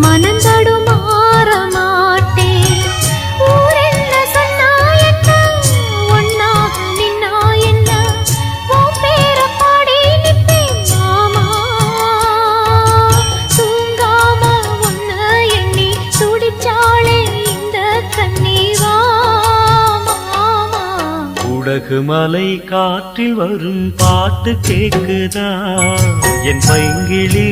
மனந்தடுமாற மாட்டேன். ஊரென்ன சொன்னா என்ன, ஒன்னாக நின்னா என்ன, உன் பேர பாடி நிப்பேன் மாமா. தூங்காம உன்ன எண்ணி துடிச்சாளே இந்த கண்ணீவா மாமா. குடகு மலை காற்றில் வரும் பாட்டு கேக்குதா என் பைங்கிளி